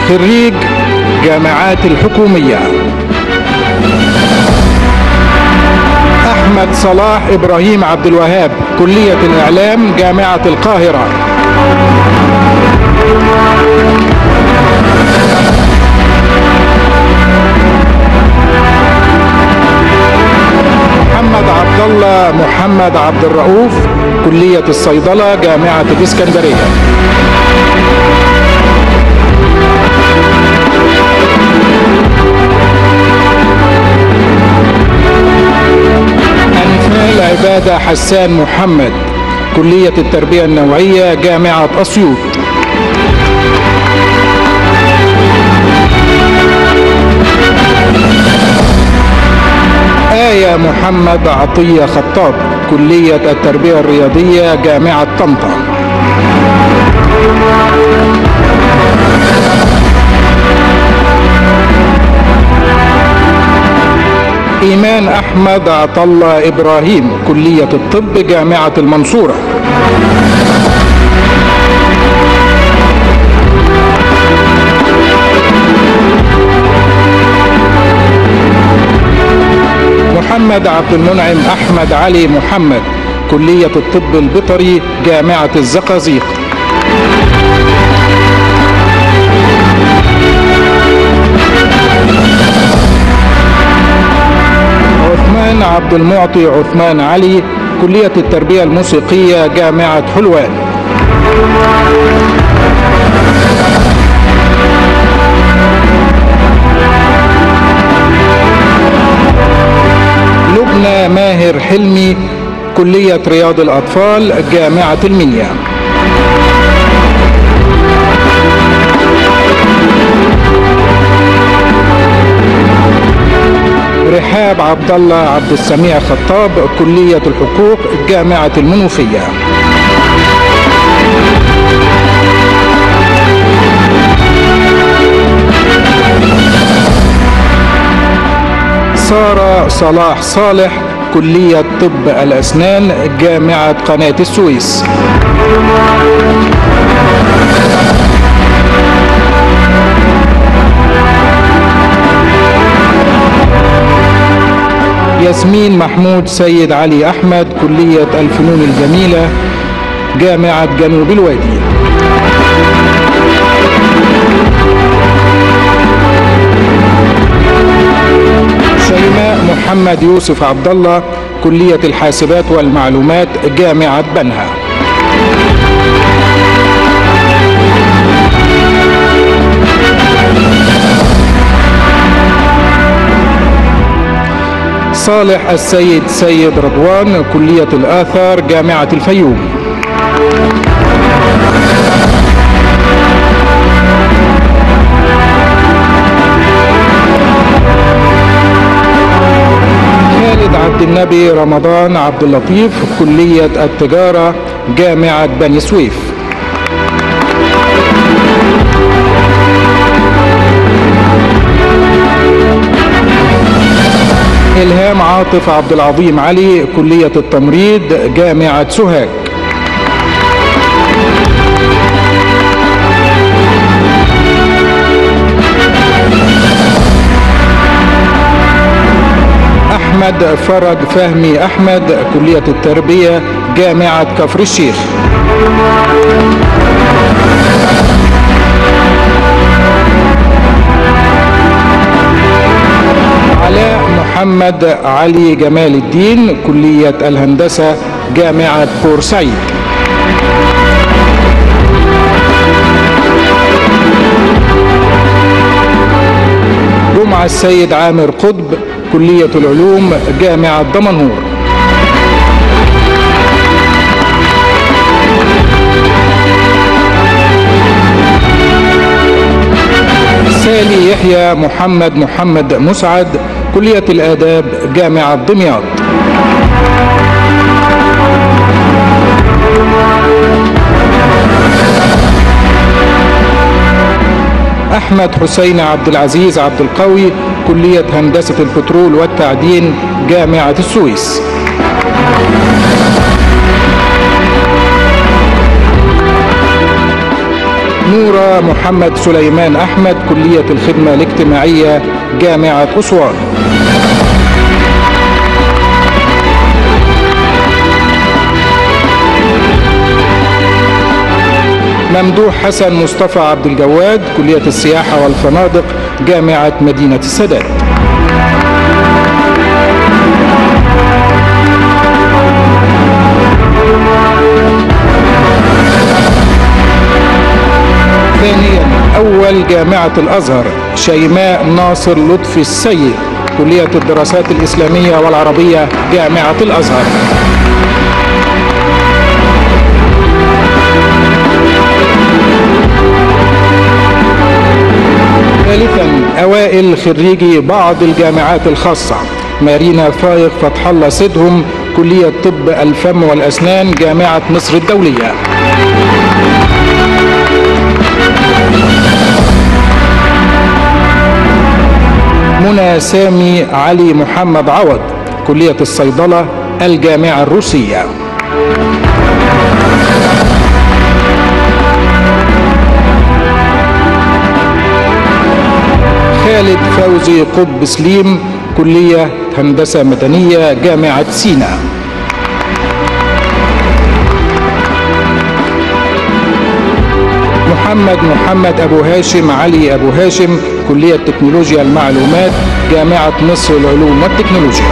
خريج جامعات الحكومية. أحمد صلاح إبراهيم عبد الوهاب، كلية الإعلام، جامعة القاهرة. محمد عبد الله محمد عبد الرؤوف، كلية الصيدلة، جامعة الإسكندرية. أنفال عبادة حسان محمد، كلية التربية النوعية، جامعة أسيوط. آية محمد عطية خطاب، كلية التربية الرياضية، جامعة طنطا. إيمان أحمد عطلة إبراهيم، كلية الطب، جامعة المنصورة. محمد عبد المنعم أحمد علي محمد، كلية الطب البيطري، جامعة الزقازيق. عثمان عبد المعطي عثمان علي، كلية التربية الموسيقية، جامعة حلوان. لبنى ماهر حلمي، كلية رياض الأطفال، جامعة المنيا. رحاب عبد الله عبد السميع خطاب، كلية الحقوق، جامعة المنوفية. سارة صلاح صالح، كلية طب الأسنان، جامعة قناة السويس. ياسمين محمود سيد علي أحمد، كلية الفنون الجميلة، جامعة جنوب الوادي. شيماء محمد يوسف عبد الله، كلية الحاسبات والمعلومات، جامعة بنها. صالح السيد سيد رضوان، كلية الآثار، جامعة الفيوم. خالد عبد النبي رمضان عبد اللطيف، كلية التجارة، جامعة بني سويف. إلهام عاطف عبد العظيم علي، كلية التمريض، جامعة سوهاج. أحمد فرج فهمي أحمد، كلية التربية، جامعة كفر الشيخ. علاء محمد علي جمال الدين، كلية الهندسة، جامعة بورسعيد. جمعة السيد عامر قطب، كلية العلوم، جامعة دمنهور. سالي يحيى محمد مسعد، كلية الآداب، جامعة دمياط. أحمد حسين عبد العزيز عبد القوي، كلية هندسة البترول والتعدين، جامعة السويس. نور نورة محمد سليمان أحمد، كلية الخدمة الاجتماعية، جامعة أسوان. ممدوح حسن مصطفى عبد الجواد، كلية السياحة والفنادق، جامعة مدينة السادات. ثانيا، أول جامعة الأزهر، شيماء ناصر لطفي السيد، كلية الدراسات الإسلامية والعربية، جامعة الأزهر. ثالثا، أوائل خريجي بعض الجامعات الخاصة، مارينا فايق فتح الله سيدهم، كلية طب الفم والأسنان، جامعة مصر الدولية. منى سامي علي محمد عوض، كلية الصيدلة، الجامعة الروسية. خالد فوزي قطب سليم، كلية هندسة مدنية، جامعة سيناء. محمد أبو هاشم علي أبو هاشم، كلية تكنولوجيا المعلومات، جامعة مصر العلوم والتكنولوجيا.